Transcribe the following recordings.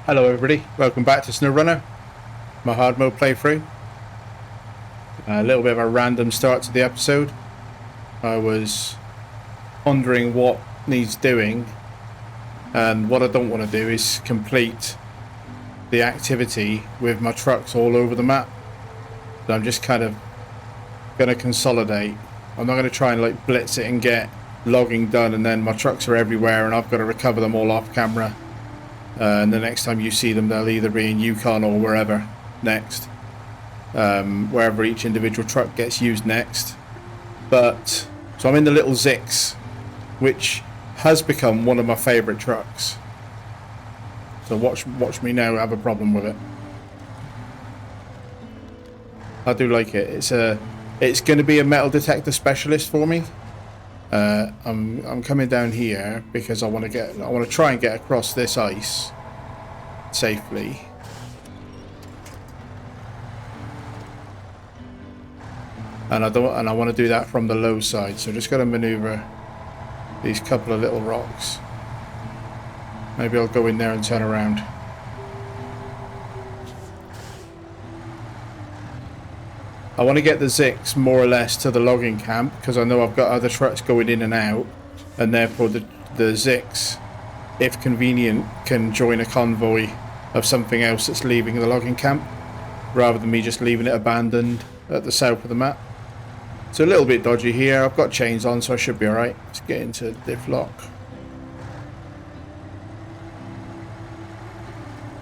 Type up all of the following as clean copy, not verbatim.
Hello everybody, welcome back to SnowRunner, my hard mode playthrough. A little bit of a random start to the episode. I was pondering what needs doing, and what I don't want to do is complete the activity with my trucks all over the map. So I'm just kind of going to consolidate. I'm not going to try and like blitz it and get logging done and then my trucks are everywhere and I've got to recover them all off camera. And the next time you see them, they'll either be in Yukon or wherever next, wherever each individual truck gets used next. But so I'm in the little Zix, which has become one of my favourite trucks. So watch me now have a problem with it. I do like it. It's going to be a metal detector specialist for me. I'm coming down here because I want to try and get across this ice safely. And I want to do that from the low side. So just got to maneuver these couple of little rocks. Maybe I'll go in there and turn around. I want to get the Zix more or less to the logging camp because I know I've got other trucks going in and out, and therefore the Zix, if convenient, can join a convoy of something else that's leaving the logging camp rather than me just leaving it abandoned at the south of the map. It's a little bit dodgy here. I've got chains on, so I should be alright. Let's get into diff lock.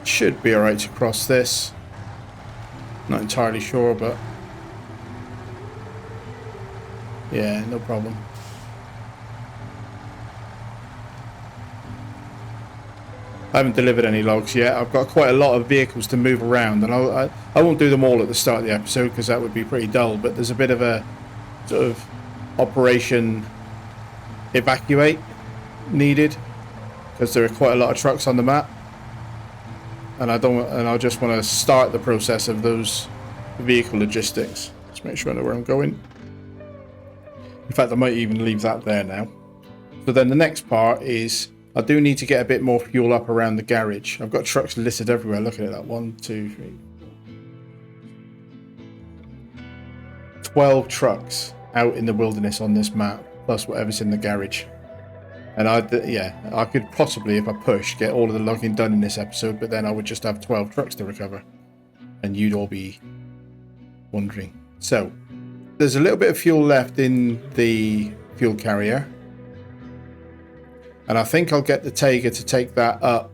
Should be alright to cross this. Not entirely sure, but yeah, no problem. I haven't delivered any logs yet. I've got quite a lot of vehicles to move around, and I won't do them all at the start of the episode because that would be pretty dull, but there's a bit of a sort of operation evacuate needed because there are quite a lot of trucks on the map, and I just want to start the process of those vehicle logistics. Let's make sure I know where I'm going. In fact, I might even leave that there now. So then the next part is I do need to get a bit more fuel up around the garage. I've got trucks listed everywhere. Look at that. 1, 2, 3. 12 trucks out in the wilderness on this map, plus whatever's in the garage. And I could possibly, if I push, get all of the logging done in this episode, but then I would just have 12 trucks to recover. And you'd all be wondering. So there's a little bit of fuel left in the fuel carrier. And I think I'll get the Taiga to take that up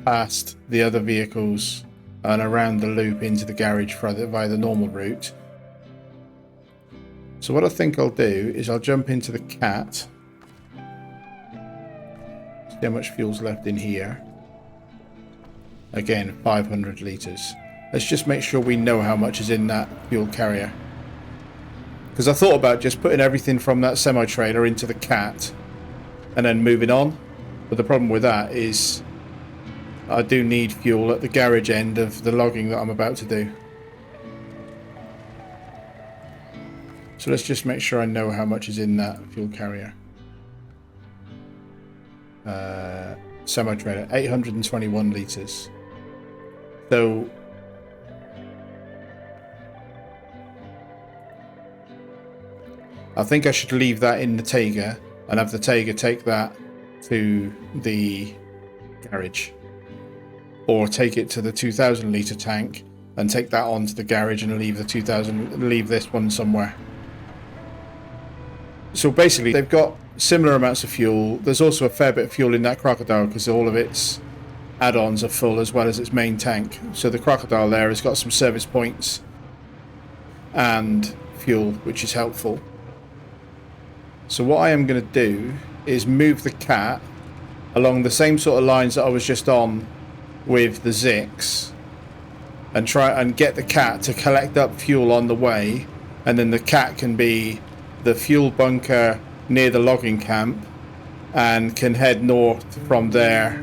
past the other vehicles and around the loop into the garage via the normal route. So what I think I'll do is I'll jump into the Cat. See how much fuel's left in here. Again, 500 litres. Let's just make sure we know how much is in that fuel carrier. Because I thought about just putting everything from that semi-trailer into the Cat and then moving on. But the problem with that is I do need fuel at the garage end of the logging that I'm about to do. So let's just make sure I know how much is in that fuel carrier. Semi-trailer, 821 litres. So I think I should leave that in the Taiga and have the Taiga take that to the garage, or take it to the 2,000 litre tank and take that onto the garage and leave the 2,000, leave this one somewhere. So basically they've got similar amounts of fuel. There's also a fair bit of fuel in that Crocodile because all of its add-ons are full as well as its main tank. So the Crocodile there has got some service points and fuel, which is helpful. So what I am going to do is move the Cat along the same sort of lines that I was just on with the Zix and try and get the Cat to collect up fuel on the way, and then the Cat can be the fuel bunker near the logging camp and can head north from there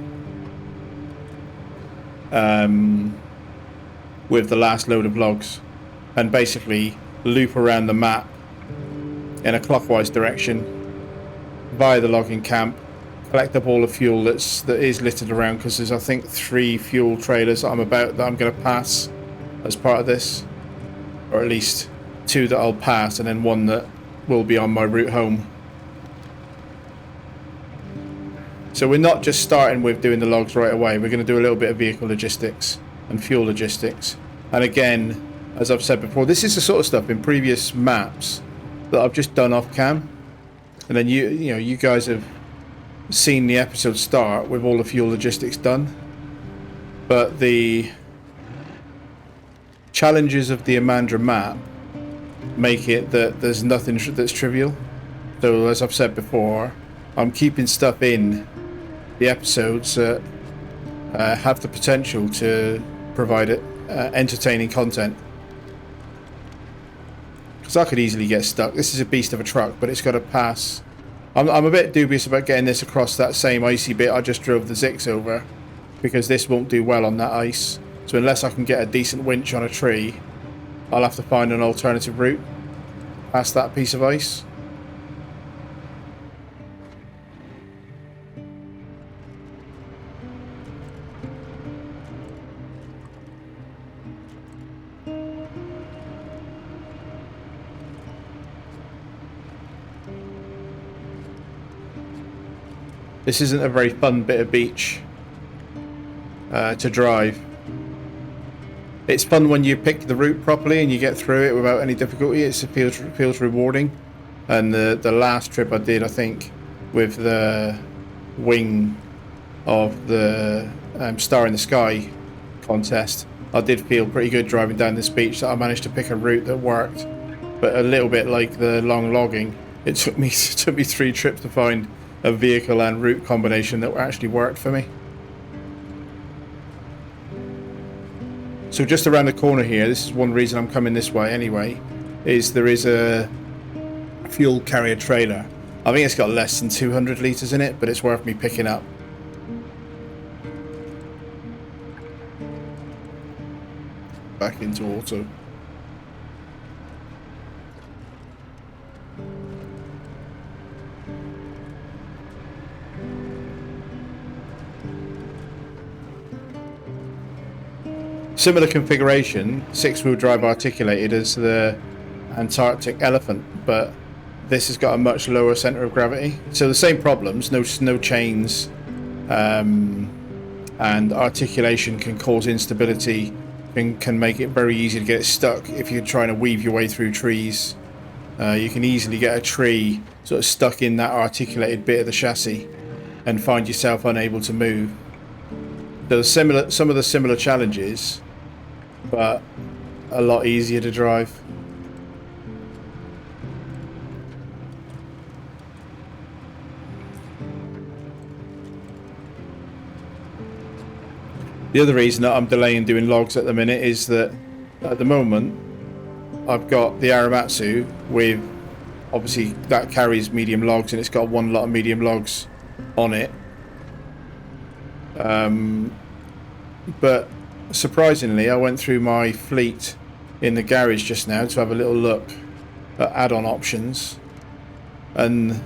with the last load of logs and basically loop around the map in a clockwise direction via the logging camp, collect up all the fuel that is littered around, because there's, I think, 3 fuel trailers that I'm going to pass as part of this, or at least 2 that I'll pass, and then 1 that will be on my route home. So we're not just starting with doing the logs right away. We're going to do a little bit of vehicle logistics and fuel logistics. And again, as I've said before, this is the sort of stuff in previous maps that I've just done off cam, and then you guys have seen the episode start with all the fuel logistics done. But the challenges of the Imandra map make it that there's nothing that's trivial. So as I've said before, I'm keeping stuff in the episodes that have the potential to provide entertaining content. Because I could easily get stuck. This is a beast of a truck, but it's got to pass. I'm a bit dubious about getting this across that same icy bit I just drove the Zix over, because this won't do well on that ice. So unless I can get a decent winch on a tree, I'll have to find an alternative route past that piece of ice. This isn't a very fun bit of beach to drive. It's fun when you pick the route properly and you get through it without any difficulty. It feels rewarding. And the last trip I did, I think, with the wing of the Star in the Sky contest, I did feel pretty good driving down this beach that I managed to pick a route that worked. But a little bit like the long logging, it took me 3 trips to find a vehicle and route combination that actually worked for me. So just around the corner here, this is one reason I'm coming this way anyway, is there is a fuel carrier trailer. I think it's got less than 200 litres in it, but it's worth me picking up. Back into auto. Similar configuration, 6-wheel drive articulated as the Antarctic Elephant, but this has got a much lower centre of gravity. So the same problems, no chains, and articulation can cause instability, can make it very easy to get stuck if you're trying to weave your way through trees. You can easily get a tree sort of stuck in that articulated bit of the chassis and find yourself unable to move. So some of the similar challenges, but a lot easier to drive. The other reason that I'm delaying doing logs at the minute is that at the moment I've got the Aramatsu with, obviously that carries medium logs and it's got 1 lot of medium logs on it. But surprisingly, I went through my fleet in the garage just now to have a little look at add-on options, and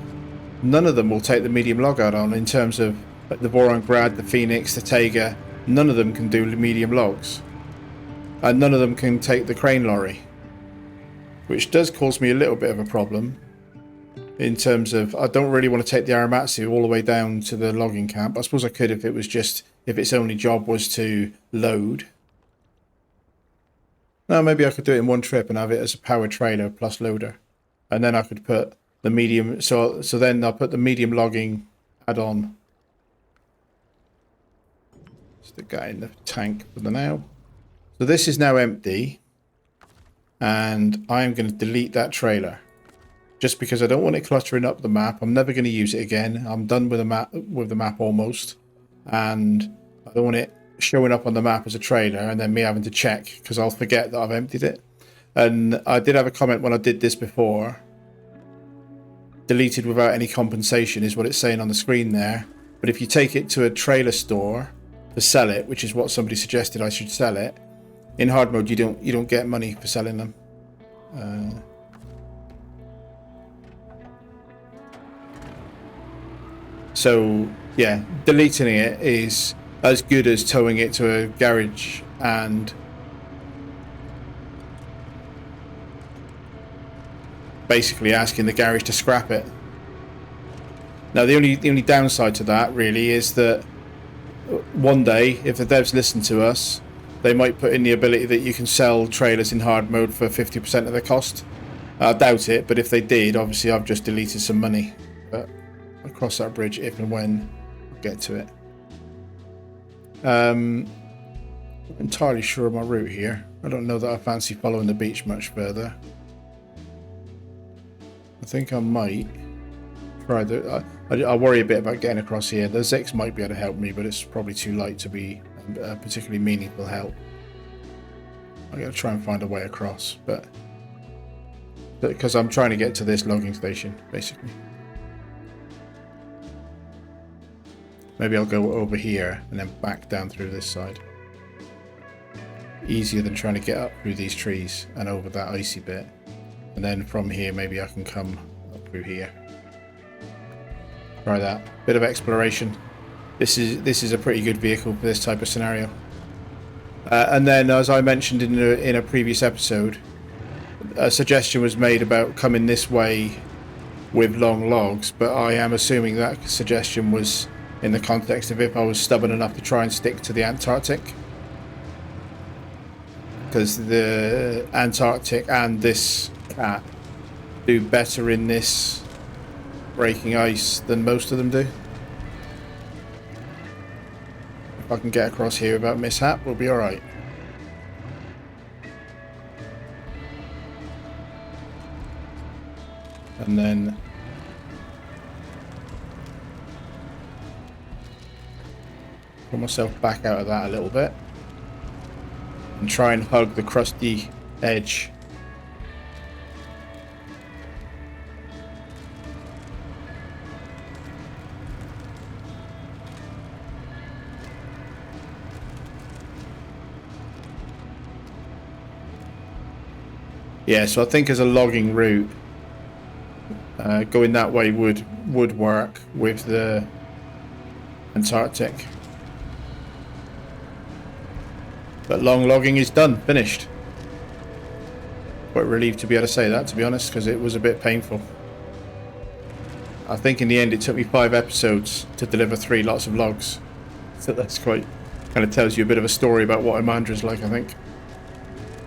none of them will take the medium log add-on. In terms of the Voronggrad, the Phoenix, the Tega, none of them can do medium logs, and none of them can take the crane lorry, which does cause me a little bit of a problem in terms of I don't really want to take the Aramatsu all the way down to the logging camp. I suppose I could if its only job was to load. No, maybe I could do it in one trip and have it as a power trailer plus loader, and then I could put the medium. So then I'll put the medium logging add-on. Stick that in the tank for the now. So this is now empty, and I am going to delete that trailer. Just because I don't want it cluttering up the map. I'm never going to use it again. I'm done with the map almost, and I don't want it showing up on the map as a trailer and then me having to check because I'll forget that I've emptied it. And I did have a comment when I did this before. Deleted without any compensation is what it's saying on the screen there. But if you take it to a trailer store to sell it, which is what somebody suggested I should sell it, in hard mode you don't get money for selling them. So yeah, deleting it is as good as towing it to a garage and basically asking the garage to scrap it. Now the only downside to that really is that one day, if the devs listen to us, they might put in the ability that you can sell trailers in hard mode for 50% of the cost. I doubt it, but if they did, obviously I've just deleted some money. But I'll cross that bridge if and when I get to it. Not entirely sure of my route here. I don't know that I fancy following the beach much further. I think I might try the... I worry a bit about getting across here. The Zix might be able to help me, but it's probably too light to be a particularly meaningful help. I'm going to try and find a way across, but because I'm trying to get to this logging station, basically. Maybe I'll go over here and then back down through this side. Easier than trying to get up through these trees and over that icy bit. And then from here, maybe I can come up through here. Try that. Bit of exploration. This is a pretty good vehicle for this type of scenario. And then, as I mentioned in a previous episode, a suggestion was made about coming this way with long logs, but I am assuming that suggestion was in the context of if I was stubborn enough to try and stick to the Antarctic. Because the Antarctic and this cat do better in this breaking ice than most of them do. If I can get across here without mishap, we'll be alright. And then pull myself back out of that a little bit and try and hug the crusty edge. Yeah, so I think as a logging route, going that way would work with the Antarctic. But long logging is done, finished. Quite relieved to be able to say that, to be honest, because it was a bit painful. I think in the end it took me 5 episodes to deliver 3 lots of logs. So that's quite, kind of tells you a bit of a story about what Imandra's like, I think.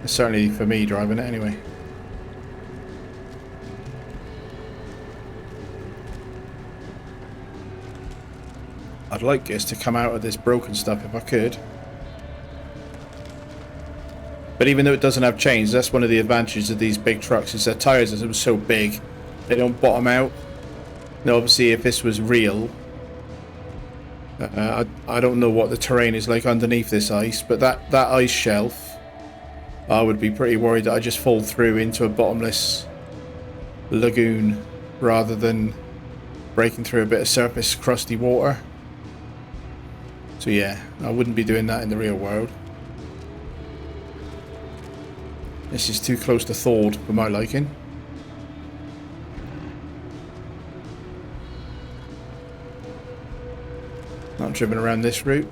Certainly for me driving it anyway. I'd like us to come out of this broken stuff if I could. But even though it doesn't have chains, that's one of the advantages of these big trucks, is their tyres are so big, they don't bottom out. Now obviously if this was real, I don't know what the terrain is like underneath this ice, but that ice shelf, I would be pretty worried that I just fall through into a bottomless lagoon rather than breaking through a bit of surface crusty water. So yeah, I wouldn't be doing that in the real world. This is too close to thawed for my liking. Not driven around this route.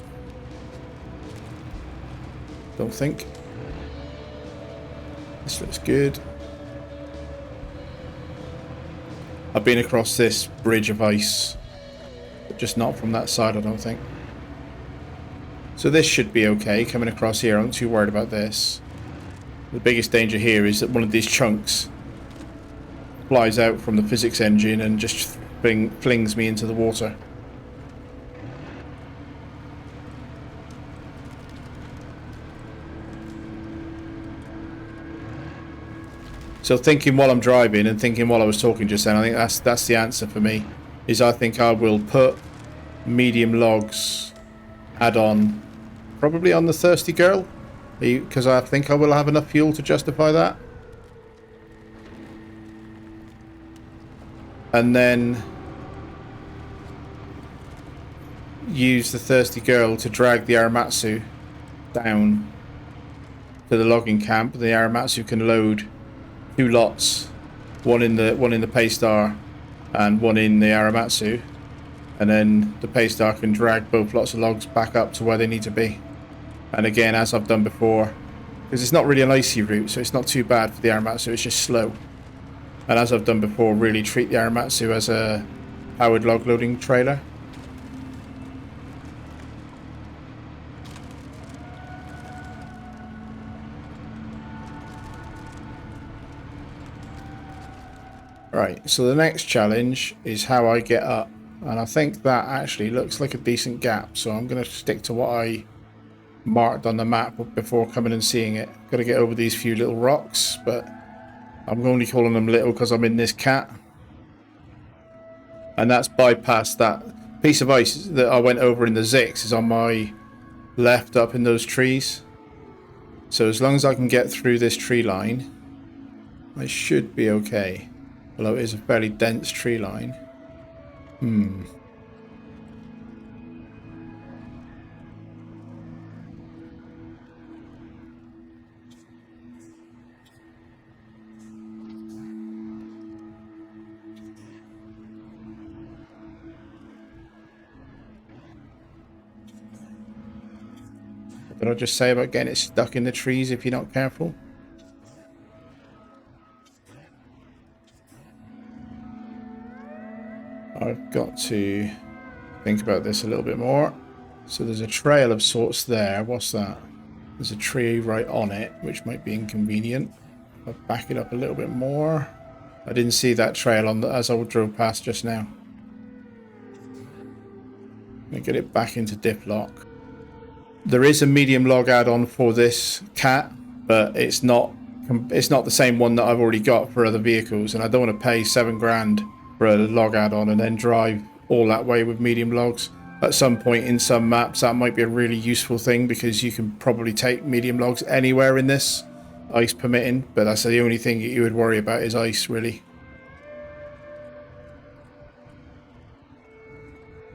Don't think. This looks good. I've been across this bridge of ice, but just not from that side, I don't think. So this should be okay, coming across here. I'm not too worried about this. The biggest danger here is that one of these chunks flies out from the physics engine and just flings me into the water. So thinking while I'm driving and thinking while I was talking just then, I think that's the answer for me. Is I think I will put medium logs add-on probably on the Thirsty Girl, because I think I will have enough fuel to justify that. And then use the Thirsty Girl to drag the Aramatsu down to the logging camp. The Aramatsu can load 2 lots, one in the Paystar and one in the Aramatsu, and then the paystar can drag both lots of logs back up to where they need to be. And again, as I've done before, because it's not really an icy route, so it's not too bad for the Aramatsu, it's just slow. And as I've done before, really treat the Aramatsu as a powered log loading trailer. Right, so the next challenge is how I get up. And I think that actually looks like a decent gap, so I'm going to stick to what I marked on the map before coming and seeing it. Got to get over these few little rocks, but I'm only calling them little because I'm in this cat. And that's bypassed that piece of ice that I went over in the Zix is on my left up in those trees. So as long as I can get through this tree line, I should be okay. Although it is a fairly dense tree line. What did I just say about getting it stuck in the trees if you're not careful? I've got to think about this a little bit more. So there's a trail of sorts there. What's that? There's a tree right on it, which might be inconvenient. I'll back it up a little bit more. I didn't see that trail on as I drove past just now. Let me get it back into diff lock. There is a medium log add-on for this cat, but it's not the same one that I've already got for other vehicles, and I don't want to pay $7 grand for a log add-on and then drive all that way with medium logs. At some point in some maps that might be a really useful thing, because you can probably take medium logs anywhere in this, ice permitting, but that's the only thing that you would worry about is ice, really.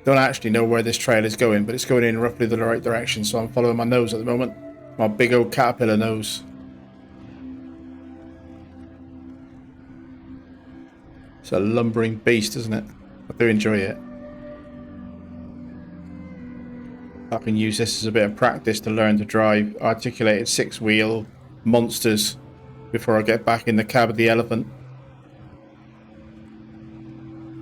Don't actually know where this trail is going, but it's going in roughly the right direction, so I'm following my nose at the moment. My big old caterpillar nose. It's a lumbering beast, isn't it? I do enjoy it. I can use this as a bit of practice to learn to drive articulated 6-wheel monsters before I get back in the cab of the elephant.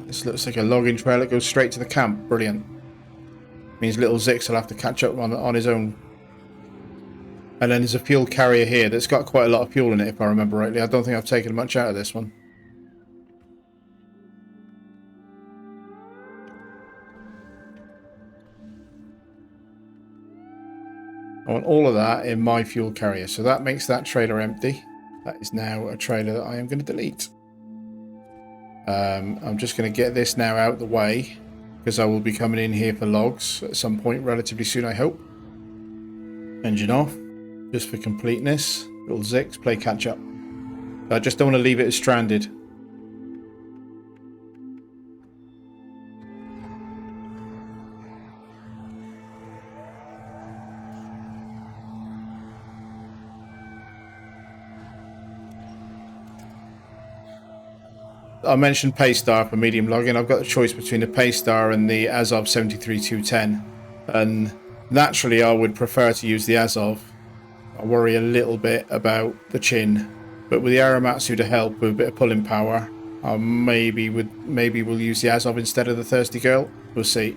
This looks like a logging trail that goes straight to the camp. Brilliant. Means little Zix will have to catch up on his own. And then there's a fuel carrier here that's got quite a lot of fuel in it, if I remember rightly. I don't think I've taken much out of this one. I want all of that in my fuel carrier. So that makes that trailer empty. That is now a trailer that I am going to delete. I'm just going to get this now out of the way, because I will be coming in here for logs at some point relatively soon, I hope. Engine off, just for completeness. Little Zix, play catch up. I just don't want to leave it as stranded. I mentioned Paystar for medium logging. I've got the choice between the Paystar and the Azov 73210, and naturally I would prefer to use the Azov. I worry a little bit about the chin, but with the Aramatsu to help with a bit of pulling power, maybe we'll use the Azov instead of the Thirsty Girl. We'll see.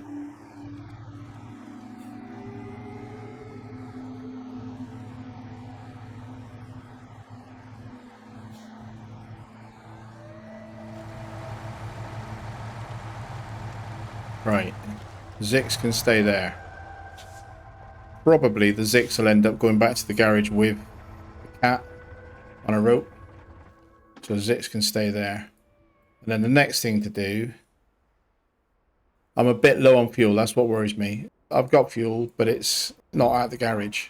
Right, Zix can stay there. Probably the Zix will end up going back to the garage with the cat on a rope. So Zix can stay there. And then the next thing to do... I'm a bit low on fuel, that's what worries me. I've got fuel, but it's not at the garage.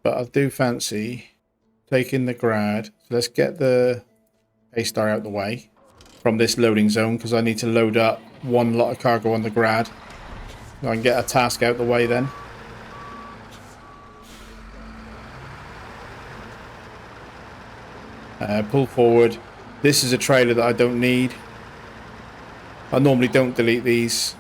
But I do fancy taking the grad. So let's get the Paystar out the way from this loading zone, because I need to load up one lot of cargo on the grad. I can get a task out the way then. Pull forward. This is a trailer that I don't need. I normally don't delete these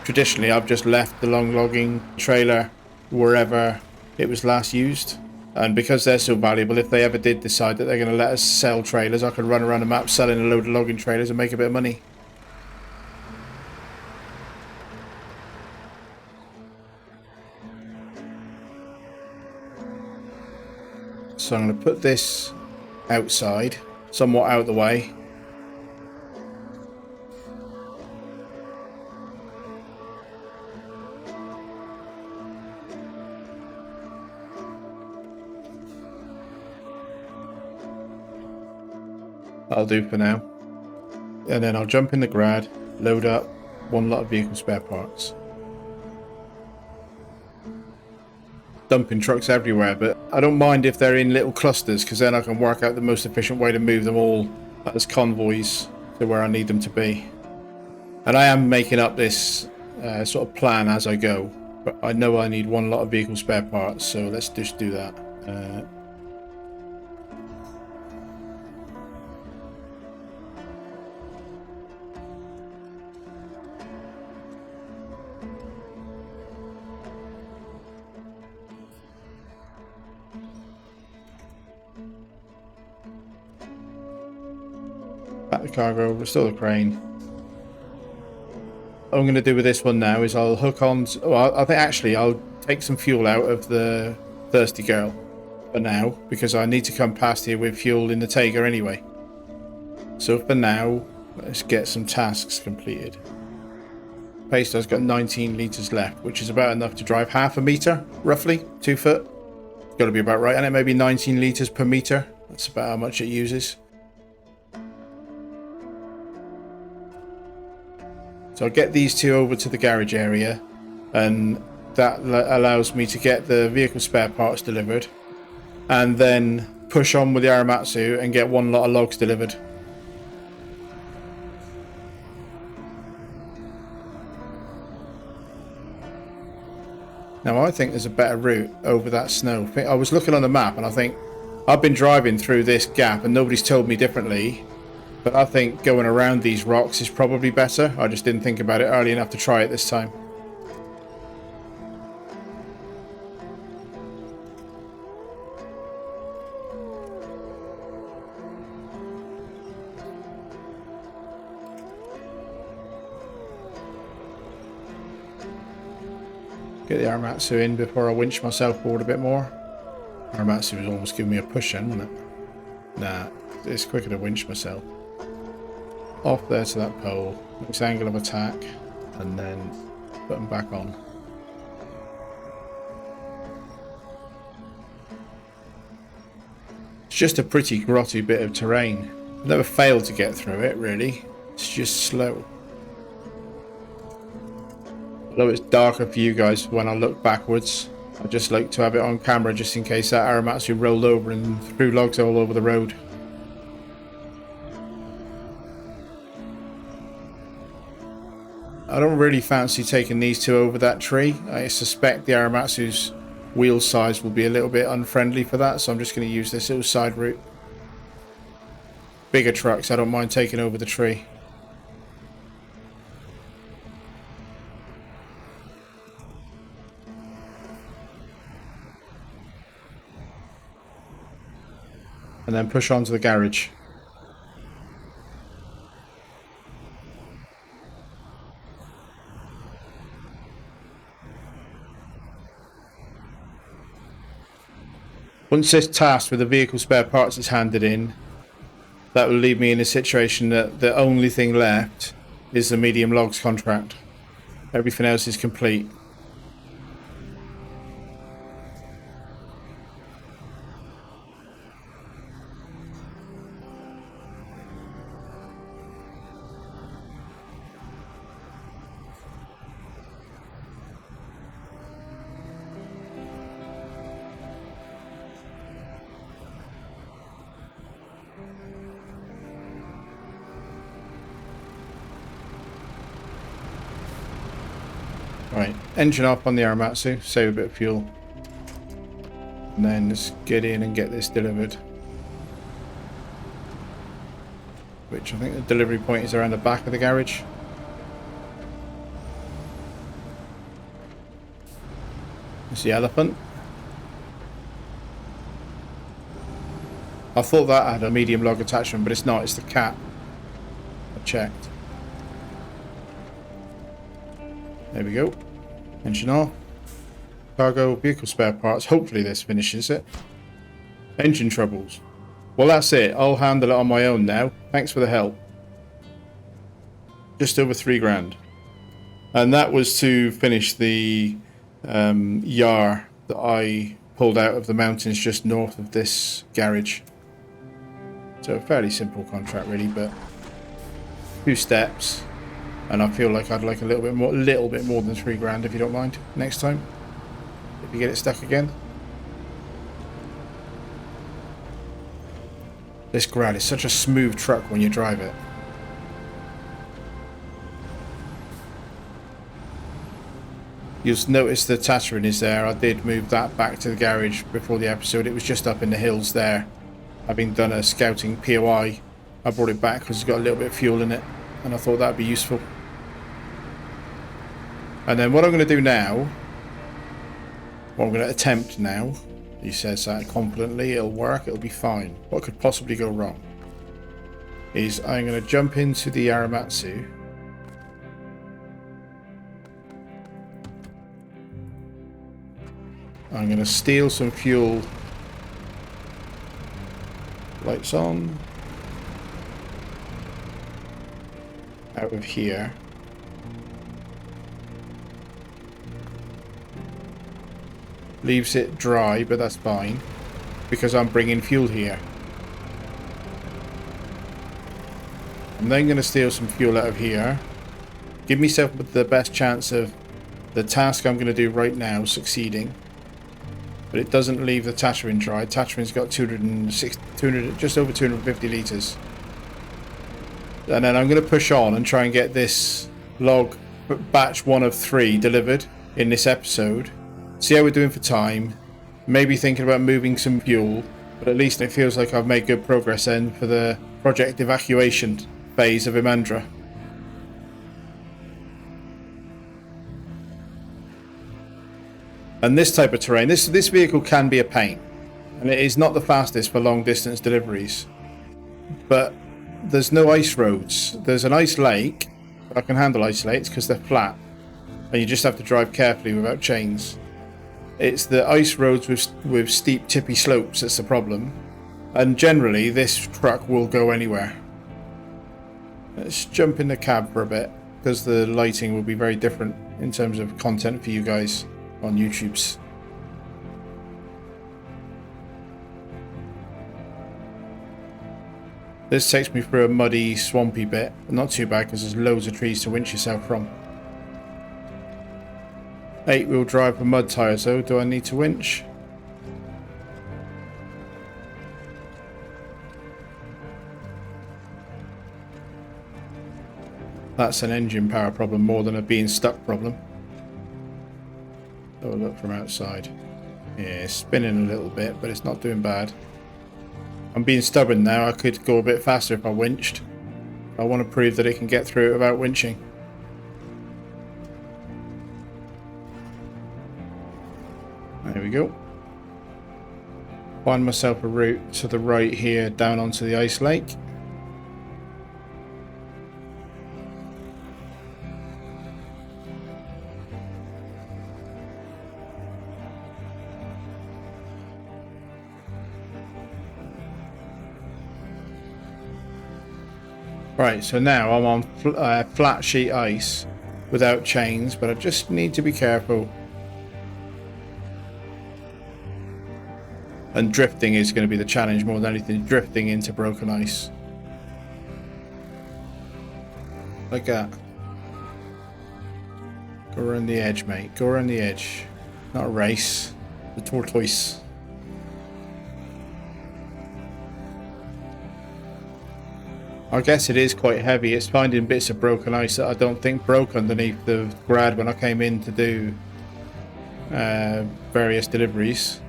Traditionally, I've just left the long logging trailer wherever it was last used. And because they're so valuable, if they ever did decide that they're going to let us sell trailers, I could run around the map selling a load of logging trailers and make a bit of money. So I'm going to put this outside, somewhat out of the way. That'll do for now. And then I'll jump in the grad, load up one lot of vehicle spare parts. Dumping trucks everywhere, but I don't mind if they're in little clusters, because then I can work out the most efficient way to move them all as convoys to where I need them to be. And I am making up this sort of plan as I go, but I know I need one lot of vehicle spare parts, so let's just do that. Back the cargo, restore the crane. What I'm going to do with this one now is I'll hook on... I think actually I'll take some fuel out of the Thirsty Girl for now, because I need to come past here with fuel in the Tiger anyway. So for now, let's get some tasks completed. Pasto's got 19 litres left, which is about enough to drive half a metre, roughly, 2 foot. Got to be about right, and it may be 19 litres per metre. That's about how much it uses. So I'll get these two over to the garage area, and that allows me to get the vehicle spare parts delivered, and then push on with the Aramatsu and get one lot of logs delivered. Now I think there's a better route over that snow. I was looking on the map and I think I've been driving through this gap and nobody's told me differently. But I think going around these rocks is probably better. I just didn't think about it early enough to try it this time. Get the Aramatsu in before I winch myself forward a bit more. Aramatsu was almost giving me a push in, wasn't it? Nah, it's quicker to winch myself. Off there to that pole, next angle of attack, and then put them back on. It's just a pretty grotty bit of terrain. I've never failed to get through it, really. It's just slow. Although it's darker for you guys when I look backwards, I just like to have it on camera just in case that Aramatsu rolled over and threw logs all over the road. I don't really fancy taking these two over that tree. I suspect the Aramatsu's wheel size will be a little bit unfriendly for that, so I'm just going to use this little side route. Bigger trucks, I don't mind taking over the tree. And then push on to the garage. Once this task with the vehicle spare parts is handed in, that will leave me in a situation that the only thing left is the medium logs contract. Everything else is complete. Right, engine up on the Aramatsu, save a bit of fuel. And then just get in and get this delivered. Which I think the delivery point is around the back of the garage. It's the elephant. I thought that had a medium log attachment, but it's not. It's the cat. I checked. There we go. Engine off. Cargo, vehicle spare parts. Hopefully this finishes it. Engine troubles. Well, that's it. I'll handle it on my own now. Thanks for the help. Just over 3 grand. And that was to finish the yar that I pulled out of the mountains just north of this garage. So a fairly simple contract really, but 2 steps. And I feel like I'd like a little bit more than 3 grand if you don't mind next time. If you get it stuck again. This Grad is such a smooth truck when you drive it. You'll notice the Tatterin is there. I did move that back to the garage before the episode. It was just up in the hills there. Having done a scouting POI, I brought it back because it's got a little bit of fuel in it. And I thought that would be useful. And then what I'm going to do now, what I'm going to attempt now, he says that confidently, it'll work, it'll be fine. What could possibly go wrong? Is I'm going to jump into the Aramatsu. I'm going to steal some fuel. Lights on. Out of here. Leaves it dry, but that's fine. Because I'm bringing fuel here. I'm then going to steal some fuel out of here. Give myself the best chance of the task I'm going to do right now succeeding. But it doesn't leave the Tatterin dry. Tatterin's got 200, just over 250 litres. And then I'm going to push on and try and get this log batch 1 of 3 delivered in this episode. See how we're doing for time. Maybe thinking about moving some fuel. But at least it feels like I've made good progress then for the project evacuation phase of Imandra. And this type of terrain, this vehicle can be a pain. And it is not the fastest for long distance deliveries. But there's no ice roads. There's an ice lake. But I can handle ice lakes because they're flat. And you just have to drive carefully without chains. It's the ice roads with steep tippy slopes that's the problem. And generally this truck will go anywhere. Let's jump in the cab for a bit. Because the lighting will be very different in terms of content for you guys on YouTube's. This takes me through a muddy, swampy bit, but not too bad because there's loads of trees to winch yourself from. 8-wheel drive for mud tyres though, do I need to winch? That's an engine power problem more than a being stuck problem. Oh, look from outside. Yeah, it's spinning a little bit, but it's not doing bad. I'm being stubborn now. I could go a bit faster if I winched. I want to prove that it can get through it without winching. There we go. Find myself a route to the right here, down onto the ice lake. Right, so now I'm on flat sheet ice without chains, but I just need to be careful. And drifting is going to be the challenge more than anything, drifting into broken ice. Like that. Go around the edge, mate. Go around the edge. Not a race. The tortoise. I guess it is quite heavy. It's finding bits of broken ice that I don't think broke underneath the Grad when I came in to do various deliveries.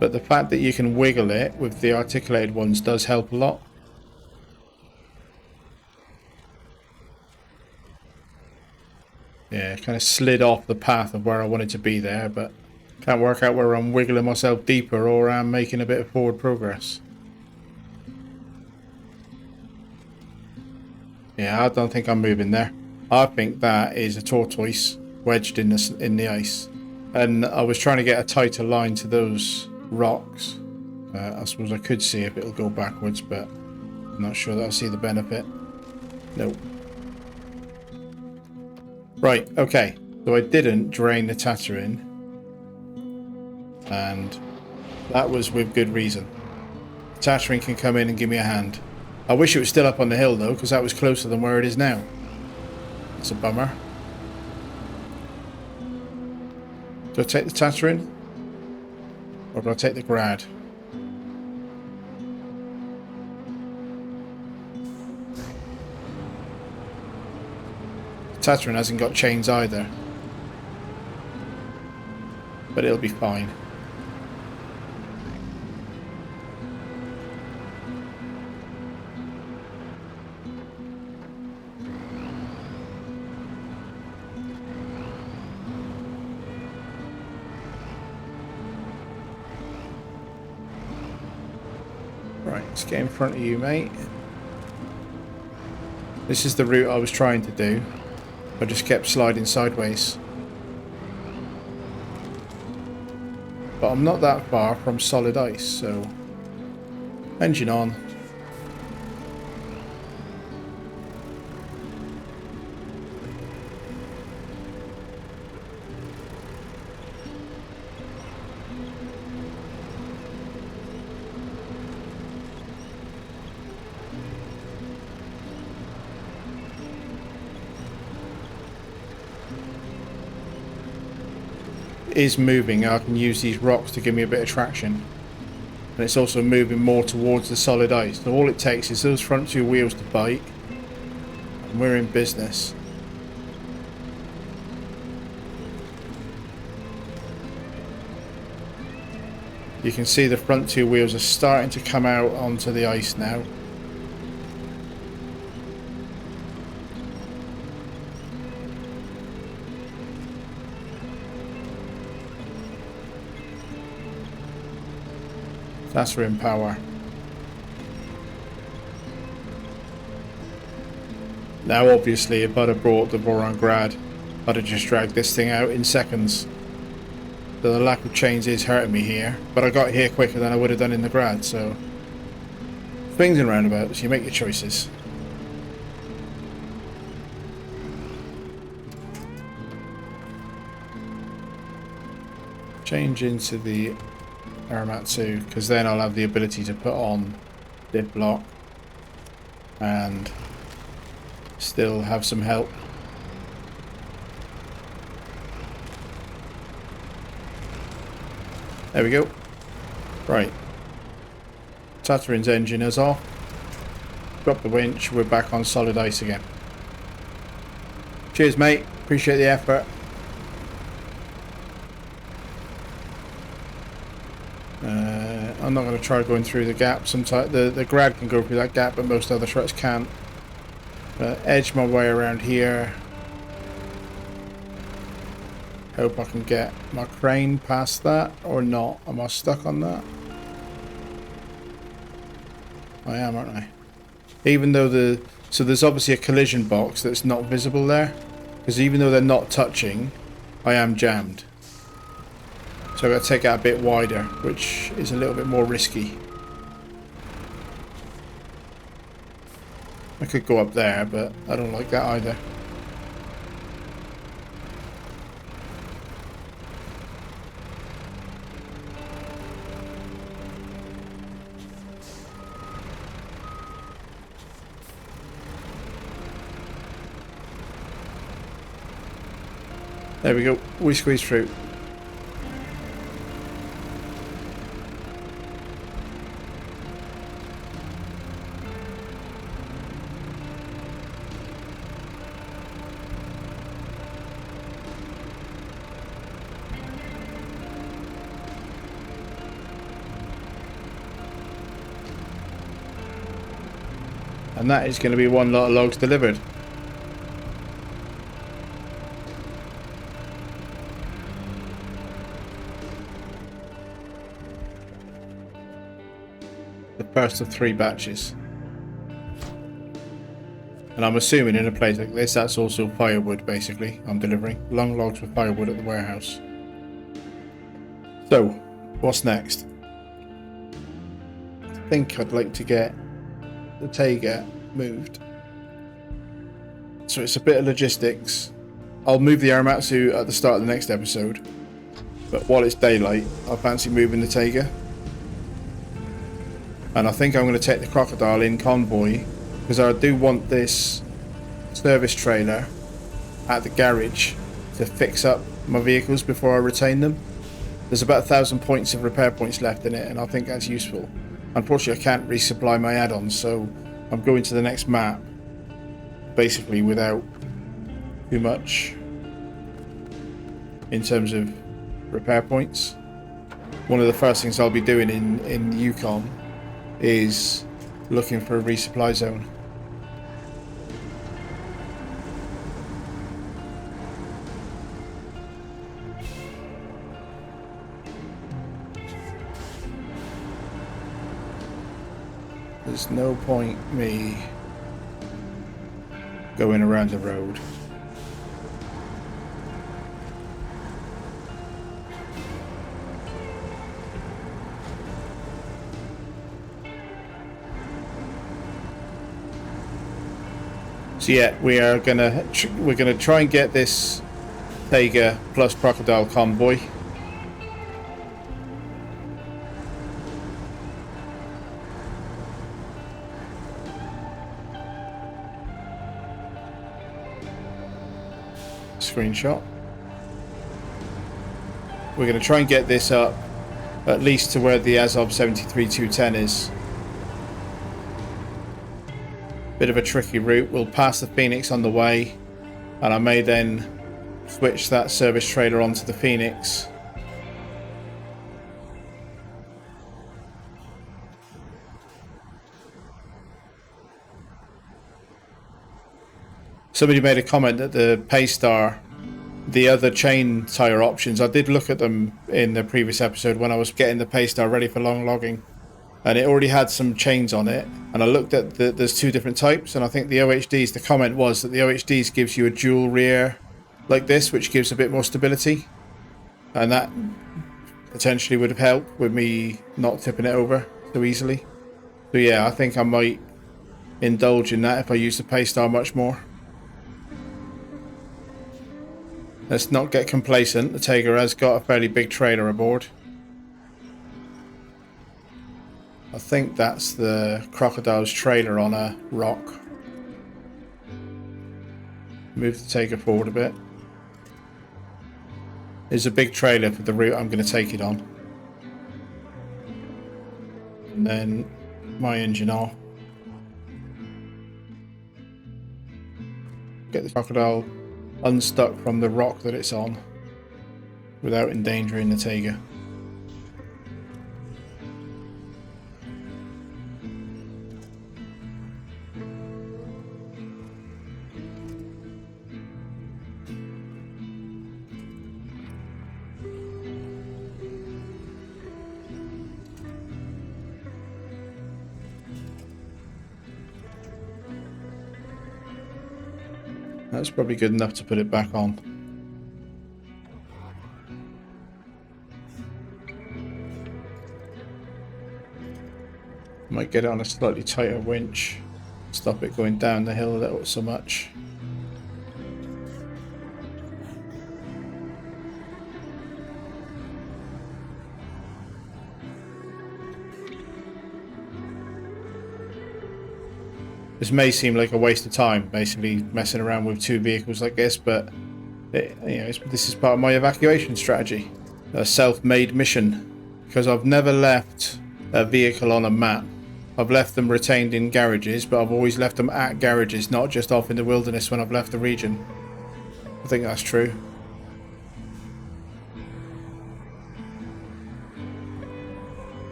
But the fact that you can wiggle it with the articulated ones does help a lot. Yeah, kind of slid off the path of where I wanted to be there, but can't work out whether I'm wiggling myself deeper or I'm making a bit of forward progress. Yeah, I don't think I'm moving there. I think that is a tortoise wedged in the ice, and I was trying to get a tighter line to those rocks. I suppose I could see if it'll go backwards, but I'm not sure that I see the benefit. Nope. Right, okay. So I didn't drain the Tatterin, and that was with good reason. The Tatterin can come in and give me a hand. I wish it was still up on the hill though, because that was closer than where it is now. That's a bummer. Do I take the Tatterin? Or do I take the Grad? The Tatterin hasn't got chains either. But it'll be fine. Right, let's get in front of you, mate. This is the route I was trying to do. I just kept sliding sideways. But I'm not that far from solid ice, so... Engine on. Is moving. I can use these rocks to give me a bit of traction, and it's also moving more towards the solid ice, so all it takes is those front two wheels to bite and we're in business. You can see the front two wheels are starting to come out onto the ice now. That's for in power. Now obviously if I'd have brought the Voron Grad, I'd have just dragged this thing out in seconds. So the lack of chains is hurting me here, but I got here quicker than I would have done in the Grad, so... Swings and roundabouts, you make your choices. Change into the Aramatsu, because then I'll have the ability to put on dip block and still have some help. There we go. Right. Tatterin's engine is off. Drop the winch, we're back on solid ice again. Cheers mate, appreciate the effort. I'm not going to try going through the gap. Sometimes the Grad can go through that gap, but most other trucks can't. Edge my way around here. Hope I can get my crane past that or not. Am I stuck on that? I am, aren't I? Even though so there's obviously a collision box that's not visible there, because even though they're not touching, I am jammed. So I've got to take it a bit wider, which is a little bit more risky. I could go up there, but I don't like that either. There we go, we squeeze through. And that is going to be one lot of logs delivered. first of 3 batches. And I'm assuming in a place like this, that's also firewood, basically, I'm delivering. Long logs with firewood at the warehouse. So, what's next? I think I'd like to get the Taiga moved. So it's a bit of logistics. I'll move the Aramatsu at the start of the next episode. But while it's daylight, I fancy moving the Taiga. And I think I'm going to take the Crocodile in convoy, because I do want this service trailer at the garage to fix up my vehicles before I retain them. There's about 1,000 points of repair points left in it, and I think that's useful. Unfortunately, I can't resupply my add-ons, so I'm going to the next map basically without too much in terms of repair points. One of the first things I'll be doing in Yukon is looking for a resupply zone. There's no point me going around the road. So yeah, we're gonna try and get this Taiga plus Crocodile convoy. Screenshot. We're going to try and get this up at least to where the S04E32 is. Bit of a tricky route. We'll pass the Phoenix on the way, and I may then switch that service trailer onto the Phoenix. Somebody made a comment that the Paystar, the other chain tire options, I did look at them in the previous episode when I was getting the Paystar ready for long logging, and it already had some chains on it, and I looked at there's 2 different types, and I think the OHDs, the comment was that the OHDs gives you a dual rear like this, which gives a bit more stability, and that potentially would have helped with me not tipping it over so easily. So yeah, I think I might indulge in that if I use the Paystar much more. Let's not get complacent. The Taiga has got a fairly big trailer aboard. I think that's the Crocodile's trailer on a rock. Move the Taiga forward a bit. It's a big trailer for the route I'm going to take it on. And then my engine off. Get the Crocodile unstuck from the rock that it's on without endangering the Taiga. That's probably good enough to put it back on. Might get it on a slightly tighter winch, stop it going down the hill a little so much. This may seem like a waste of time, basically messing around with 2 vehicles like this, but this is part of my evacuation strategy, a self-made mission, because I've never left a vehicle on a map. I've left them retained in garages, but I've always left them at garages, not just off in the wilderness when I've left the region. I think that's true.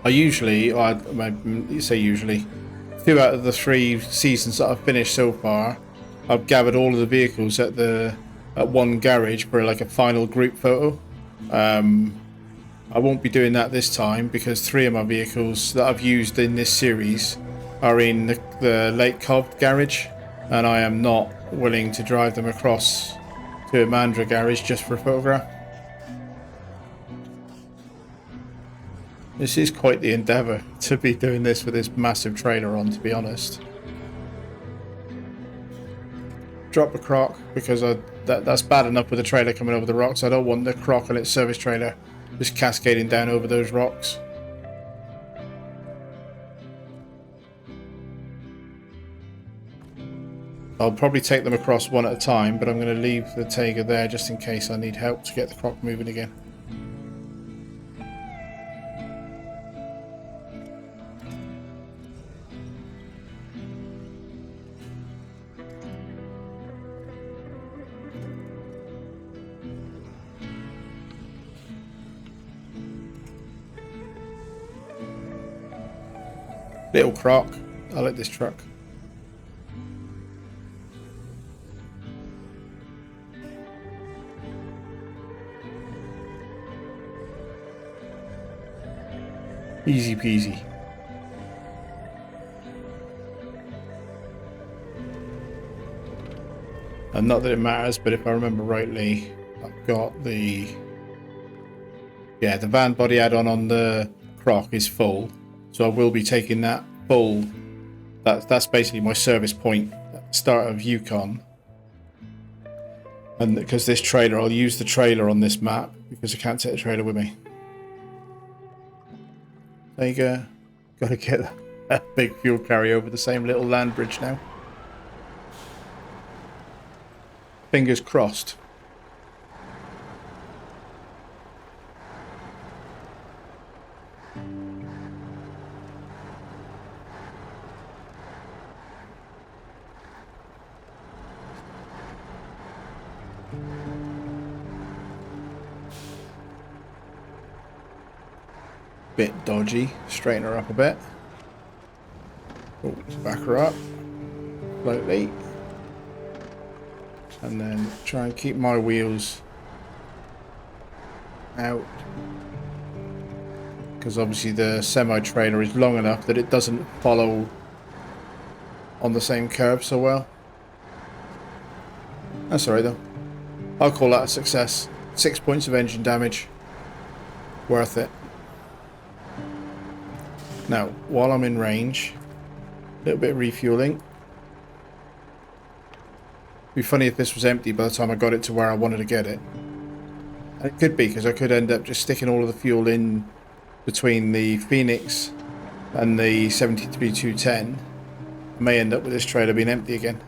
I usually, say usually, 2 out of the 3 seasons that I've finished so far, I've gathered all of the vehicles at one garage for like a final group photo. I I won't be doing that this time because 3 of my vehicles that I've used in this series are in the Lake Cobb garage, and I am not willing to drive them across to Imandra garage just for a photograph. This is quite the endeavour to be doing this with this massive trailer on, to be honest. Drop the croc because that's bad enough with the trailer coming over the rocks. I don't want the croc and its service trailer just cascading down over those rocks. I'll probably take them across one at a time, but I'm going to leave the Taiga there just in case I need help to get the croc moving again. Little croc, I like this truck. Easy peasy. And not that it matters, but if I remember rightly, I've got the van body add-on on the croc is full. So I will be taking that full. That's basically my service point at the start of Yukon. And because this trailer, I'll use the trailer on this map because I can't take the trailer with me. There you go. Got to get that big fuel carry over the same little land bridge now. Fingers crossed. Bit dodgy. Straighten her up a bit. Oh, back her up slightly, and then try and keep my wheels out, because obviously the semi-trailer is long enough that it doesn't follow on the same curve so well. That's alright though. I'll call that a success. 6 points of engine damage. Worth it. Now, while I'm in range, a little bit of refueling. It'd be funny if this was empty by the time I got it to where I wanted to get it. And it could be, because I could end up just sticking all of the fuel in between the Phoenix and the 73-210. I may end up with this trailer being empty again.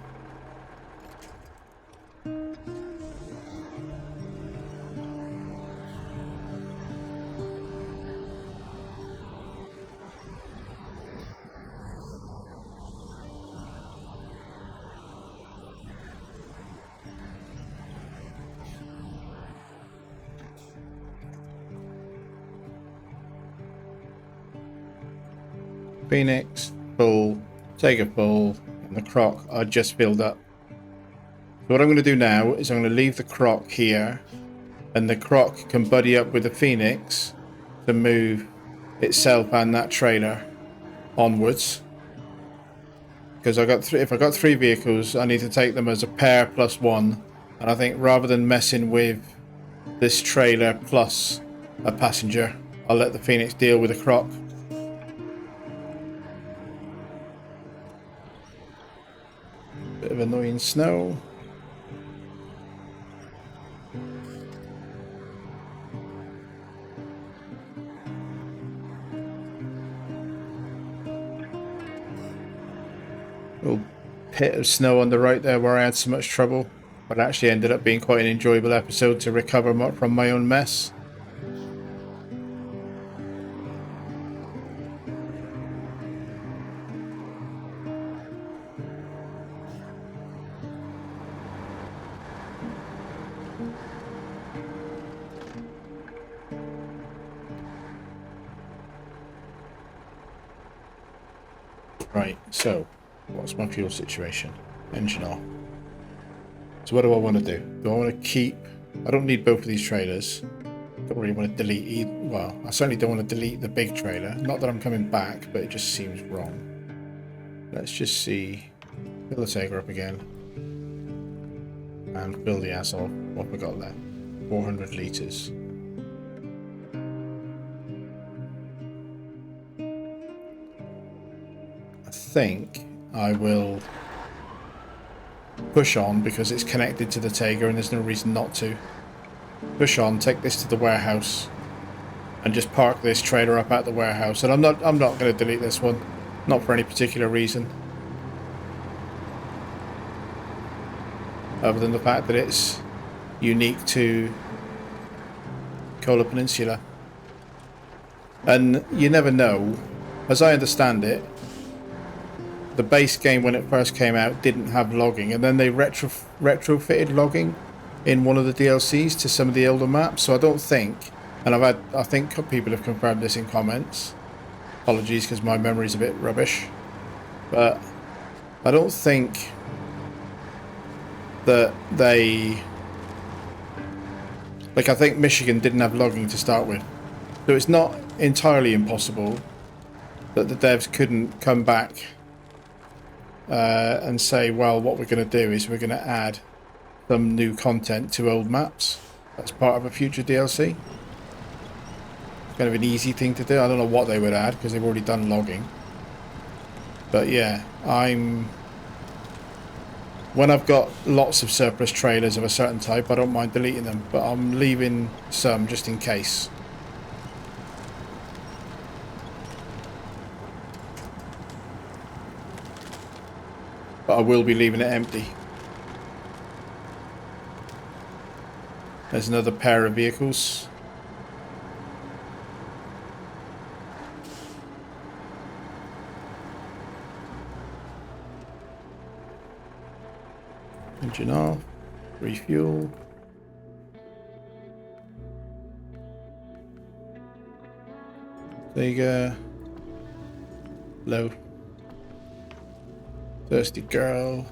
Phoenix, full, Taiga full, and the croc are just filled up. So what I'm going to do now is I'm going to leave the croc here, and the croc can buddy up with the Phoenix to move itself and that trailer onwards. Because if I got 3 vehicles, I need to take them as a pair plus 1, and I think rather than messing with this trailer plus a passenger, I'll let the Phoenix deal with the croc. Bit of annoying snow. Little pit of snow on the right there where I had so much trouble, but it actually ended up being quite an enjoyable episode to recover from my own mess. Right, so what's my fuel situation? Engine off. So what do I want to do? Do I want to keep... I don't need both of these trailers. Don't really want to delete either. Well, I certainly don't want to delete the big trailer. Not that I'm coming back, but it just seems wrong. Let's just see. Fill the Tiger up again. And fill the ass off. What have we got left? 400 litres. I think I will push on because it's connected to the Tiger and there's no reason not to. Push on, take this to the warehouse and just park this trailer up at the warehouse. And I'm not going to delete this one, not for any particular reason, other than the fact that it's unique to Kola Peninsula. And you never know, as I understand it, the base game when it first came out didn't have logging, and then they retrofitted logging in one of the DLCs to some of the older maps. So I don't think, and I think people have confirmed this in comments. Apologies because my memory's a bit rubbish, but I don't think that they, like, I think Michigan didn't have logging to start with, so it's not entirely impossible that the devs couldn't come back and say, well, what we're going to do is we're going to add some new content to old maps as part of a future DLC. Kind of an easy thing to do. I don't know what they would add because they've already done logging. But yeah, when I've got lots of surplus trailers of a certain type, I don't mind deleting them, but I'm leaving some just in case. But I will be leaving it empty. There's another pair of vehicles. Engine off, refuel. Sega. Low. Thirsty girl.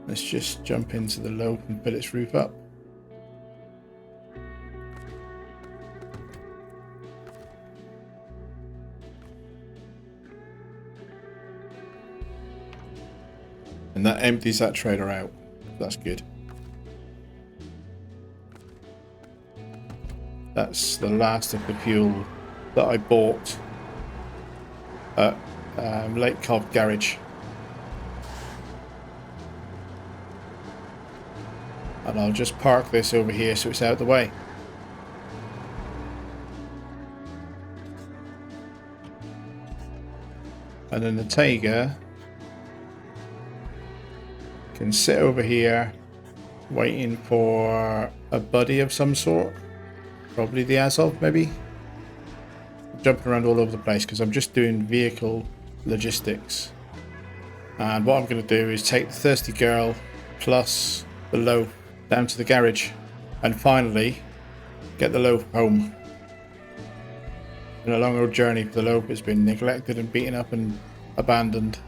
Let's just jump into the low and fill its roof up. And that empties that trailer out. That's good. That's the last of the fuel that I bought at Lake Cobb Garage. And I'll just park this over here so it's out of the way. And then the Tiger can sit over here waiting for a buddy of some sort. Probably the Azov, maybe. I'm jumping around all over the place because I'm just doing vehicle logistics. And what I'm going to do is take the Thirsty Girl plus the loaf down to the garage and finally get the loaf home. Been a long old journey for the loaf. It's been neglected and beaten up and abandoned.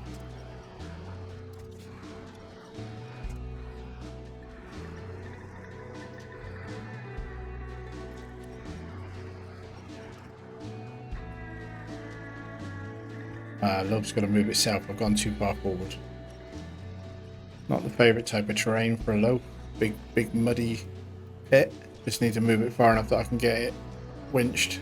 Love's got to move itself. I've gone too far forward. Not the favourite type of terrain for a loaf. Big muddy pit. Just need to move it far enough that I can get it winched.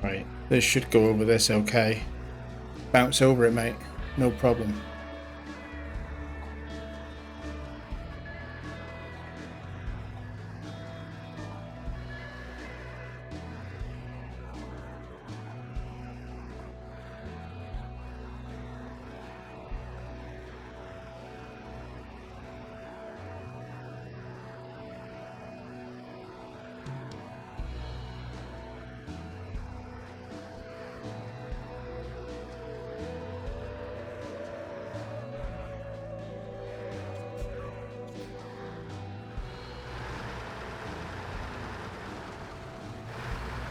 Right, this should go over this okay. Bounce over it, mate. No problem.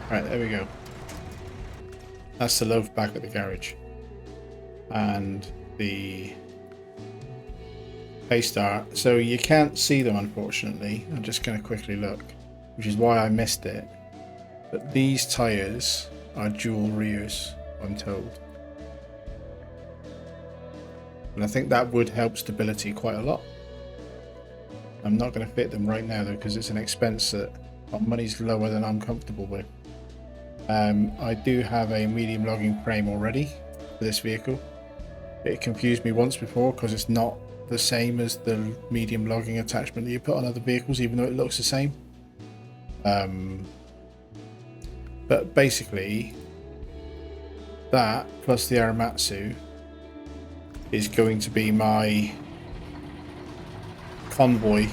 Right, there we go. That's the loaf back at the garage. And the Paystar. So you can't see them, unfortunately. I'm just going to quickly look, which is why I missed it. But these tyres are dual rears, I'm told. And I think that would help stability quite a lot. I'm not going to fit them right now though, because it's an expense that my money's lower than I'm comfortable with. I do have a medium logging frame already for this vehicle. It confused me once before because it's not the same as the medium logging attachment that you put on other vehicles, even though it looks the same. But basically, that plus the Aramatsu is going to be my convoy.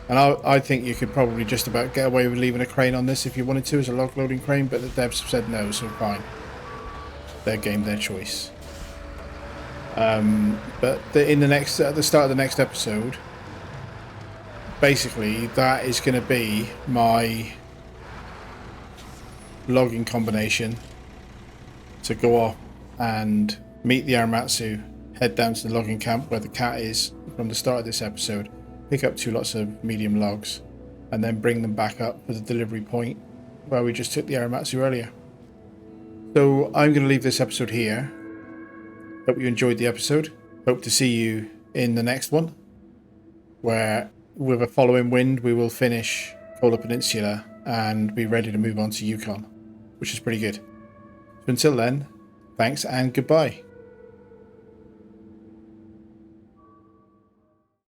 And I think you could probably just about get away with leaving a crane on this if you wanted to as a log loading crane, but the devs have said no, so fine. Their game, their choice. But at the start of the next episode, basically that is going to be my logging combination to go off and meet the Aramatsu, head down to the logging camp where the cat is from the start of this episode, pick up 2 lots of medium logs, and then bring them back up to the delivery point where we just took the Aramatsu earlier. So I'm going to leave this episode here. Hope you enjoyed the episode. Hope to see you in the next one, where with a following wind we will finish Kola Peninsula and be ready to move on to Yukon, which is pretty good. So until then, thanks and goodbye.